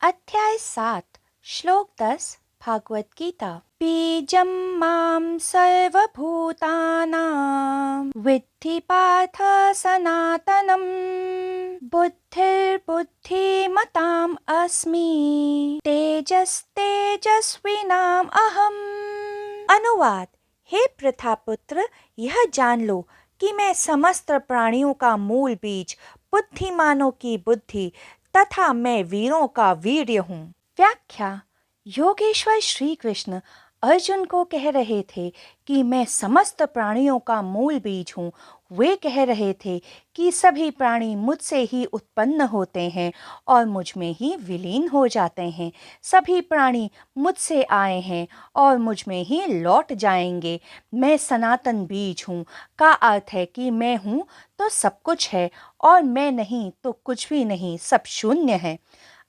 अध्याय 7 श्लोक 10 भागवत गीता। बीजं मां सर्वभूतानां विद्धि पार्थ सनातनम् बुद्धिर्बुद्धिमताम् अस्मि तेजस्तेजस्विनाम् अहम्। अनुवाद। हे प्रथापुत्र, यह जान लो कि मैं समस्त प्राणियों का मूल बीज, बुद्धिमानों की बुद्धि तथा मैं वीरों का वीर्य हूँ। व्याख्या। योगेश्वर श्री कृष्ण अर्जुन को कह रहे थे कि मैं समस्त प्राणियों का मूल बीज हूँ। वे कह रहे थे कि सभी प्राणी मुझसे ही उत्पन्न होते हैं और मुझ में ही विलीन हो जाते हैं। सभी प्राणी मुझसे आए हैं और मुझ में ही लौट जाएंगे। मैं सनातन बीज हूँ का अर्थ है कि मैं हूँ तो सब कुछ है और मैं नहीं तो कुछ भी नहीं, सब शून्य है।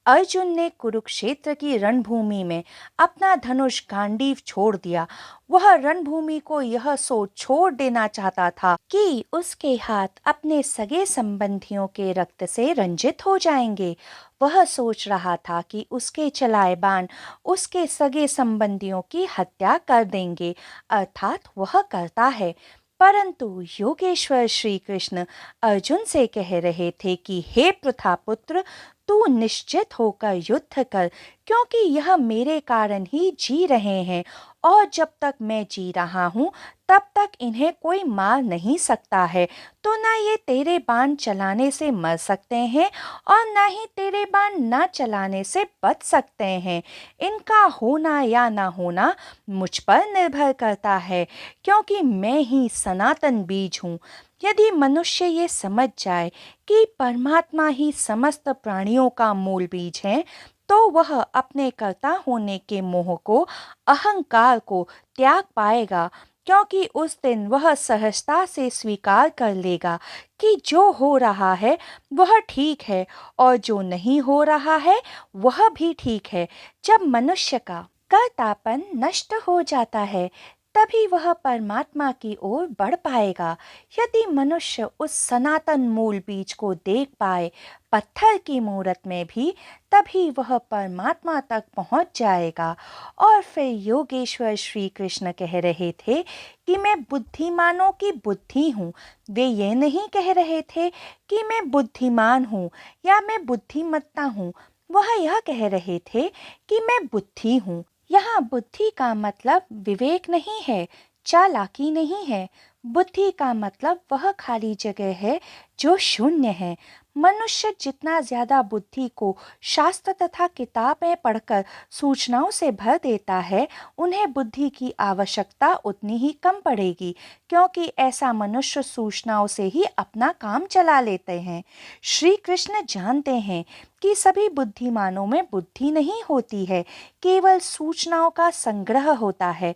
अर्जुन ने कुरुक्षेत्र की रणभूमि में अपना धनुष गांडीव छोड़ दिया। वह रणभूमि को यह सोच छोड़ देना चाहता था कि उसके हाथ अपने सगे संबंधियों के रक्त से रंजित हो जाएंगे। वह सोच रहा था कि उसके चलाए बाण उसके सगे संबंधियों की हत्या कर देंगे, अर्थात वह करता है। परंतु योगेश्वर श्री कृष्ण अर्जुन से कह रहे थे कि हे प्रथापुत्र, तू निश्चित होकर युद्ध कर, क्योंकि यह मेरे कारण ही जी रहे हैं और जब तक मैं जी रहा हूँ तब तक इन्हें कोई मार नहीं सकता है। तो ना ये तेरे बाण चलाने से मर सकते हैं और ना ही तेरे बाण न चलाने से बच सकते हैं। इनका होना या ना होना मुझ पर निर्भर करता है, क्योंकि मैं ही सनातन बीज हूँ। यदि मनुष्य ये समझ जाए कि परमात्मा ही समस्त प्राणियों का मूल बीज है, तो वह अपने कर्ता होने के मोह को, अहंकार को त्याग पाएगा, क्योंकि उस दिन वह सहजता से स्वीकार कर लेगा कि जो हो रहा है वह ठीक है और जो नहीं हो रहा है वह भी ठीक है। जब मनुष्य का कर्तापन नष्ट हो जाता है तभी वह परमात्मा की ओर बढ़ पाएगा। यदि मनुष्य उस सनातन मूल बीज को देख पाए पत्थर की मूरत में भी, तभी वह परमात्मा तक पहुंच जाएगा। और फिर योगेश्वर श्री कृष्ण कह रहे थे कि मैं बुद्धिमानों की बुद्धि हूँ। वे ये नहीं कह रहे थे कि मैं बुद्धिमान हूँ या मैं बुद्धिमत्ता हूँ। वह यह कह रहे थे कि मैं बुद्धि हूँ। यहाँ बुद्धि का मतलब विवेक नहीं है, चालाकी नहीं है। बुद्धि का मतलब वह खाली जगह है जो शून्य है। मनुष्य जितना ज्यादा बुद्धि को शास्त्र तथा किताबें पढ़कर सूचनाओं से भर देता है, उन्हें बुद्धि की आवश्यकता उतनी ही कम पड़ेगी, क्योंकि ऐसा मनुष्य सूचनाओं से ही अपना काम चला लेते हैं। श्री कृष्ण जानते हैं कि सभी बुद्धिमानों में बुद्धि नहीं होती है, केवल सूचनाओं का संग्रह होता है।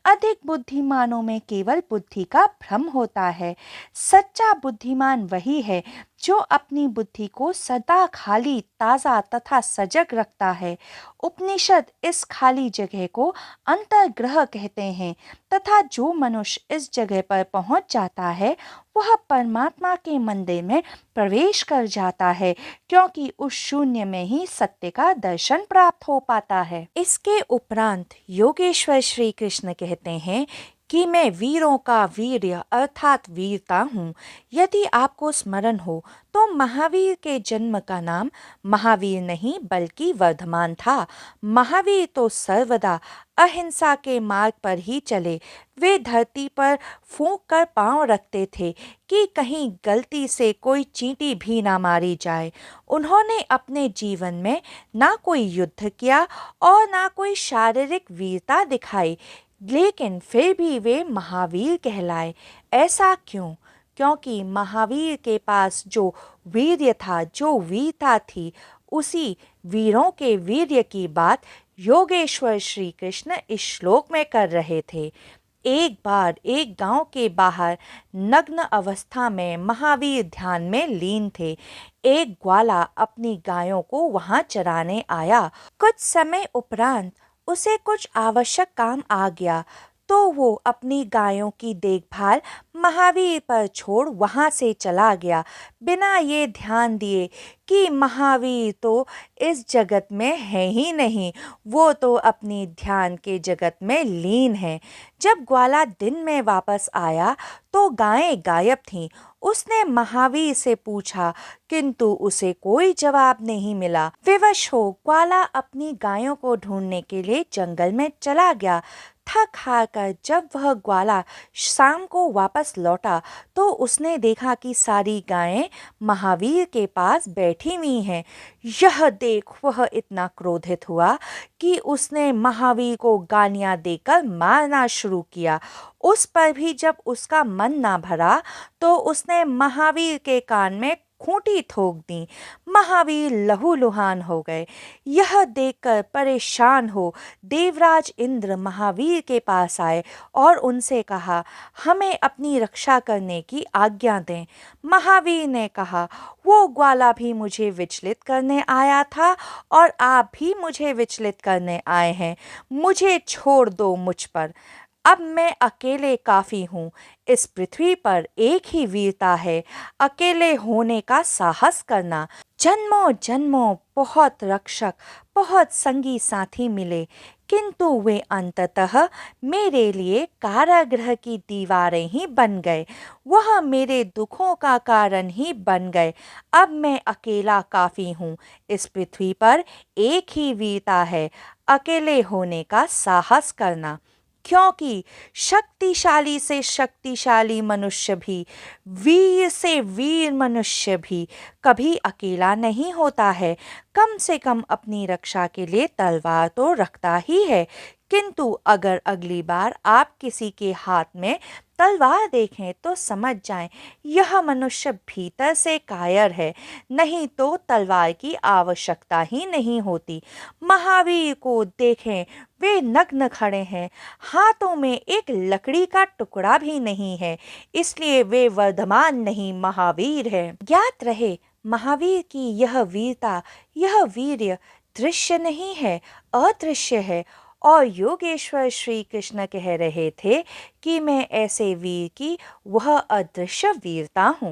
अधिक बुद्धिमानों में केवल बुद्धि का भ्रम होता है। सच्चा बुद्धिमान वही है जो अपनी बुद्धि को सदा खाली, ताजा तथा सजग रखता है। उपनिषद इस खाली जगह को अंतर्ग्रह कहते हैं, तथा जो मनुष्य इस जगह पर पहुंच जाता है वह परमात्मा के मंदिर में प्रवेश कर जाता है, क्योंकि उस शून्य में ही सत्य का दर्शन प्राप्त हो पाता है। इसके उपरांत योगेश्वर श्री कृष्ण कहते हैं कि मैं वीरों का वीर्य अर्थात वीरता हूँ। यदि आपको स्मरण हो तो महावीर के जन्म का नाम महावीर नहीं बल्कि वर्धमान था। महावीर तो सर्वदा अहिंसा के मार्ग पर ही चले। वे धरती पर फूंक कर पांव रखते थे कि कहीं गलती से कोई चींटी भी ना मारी जाए। उन्होंने अपने जीवन में ना कोई युद्ध किया और ना कोई शारीरिक वीरता दिखाई, लेकिन फिर भी वे महावीर कहलाए। ऐसा क्यों? क्योंकि महावीर के पास जो वीर्य था, जो वीरता थी, उसी वीरों के वीर्य की बात योगेश्वर श्री कृष्ण इस श्लोक में कर रहे थे। एक बार एक गांव के बाहर नग्न अवस्था में महावीर ध्यान में लीन थे। एक ग्वाला अपनी गायों को वहां चराने आया। कुछ समय उपरांत उसे कुछ आवश्यक काम आ गया, तो वो अपनी गायों की देखभाल महावीर पर छोड़ वहाँ से चला गया, बिना ये ध्यान दिए कि महावीर तो इस जगत में है ही नहीं, वो तो अपनी ध्यान के जगत में लीन है। जब ग्वाला दिन में वापस आया तो गायें गायब थीं। उसने महावीर से पूछा, किंतु उसे कोई जवाब नहीं मिला। विवश हो ग्वाला अपनी गायों को ढूंढने के लिए जंगल में चला गया। थक हार कर जब वह ग्वाला शाम को वापस लौटा तो उसने देखा कि सारी गायें महावीर के पास बैठी हुई हैं। यह देख वह इतना क्रोधित हुआ कि उसने महावीर को गालियां देकर मारना शुरू किया। उस पर भी जब उसका मन ना भरा तो उसने महावीर के कान में खूंटी ठोक दी। महावीर लहूलुहान हो गए। यह देखकर परेशान हो देवराज इंद्र महावीर के पास आए और उनसे कहा, हमें अपनी रक्षा करने की आज्ञा दें। महावीर ने कहा, वो ग्वाला भी मुझे विचलित करने आया था और आप भी मुझे विचलित करने आए हैं। मुझे छोड़ दो मुझ पर। अब मैं अकेले काफ़ी हूँ। इस पृथ्वी पर एक ही वीरता है, अकेले होने का साहस करना। जन्मों जन्मों बहुत रक्षक, बहुत संगी साथी मिले, किंतु वे अंततः मेरे लिए कारागृह की दीवारें ही बन गए। वह मेरे दुखों का कारण ही बन गए। अब मैं अकेला काफ़ी हूँ। इस पृथ्वी पर एक ही वीरता है, अकेले होने का साहस करना। क्योंकि शक्तिशाली से शक्तिशाली मनुष्य भी, वीर से वीर मनुष्य भी कभी अकेला नहीं होता है। कम से कम अपनी रक्षा के लिए तलवार तो रखता ही है। किंतु अगर अगली बार आप किसी के हाथ में तलवार देखें तो समझ जाएं यह मनुष्य भीतर से कायर है, नहीं तो तलवार की आवश्यकता ही नहीं होती। महावीर को देखें, वे नग्न खड़े हैं, हाथों में एक लकड़ी का टुकड़ा भी नहीं है, इसलिए वे वर्धमान नहीं महावीर है। ज्ञात रहे महावीर की यह वीरता, यह वीर्य दृश्य नहीं है, अदृश्य है। और योगेश्वर श्री कृष्ण कह रहे थे कि मैं ऐसे वीर की वह अदृश्य वीरता हूँ।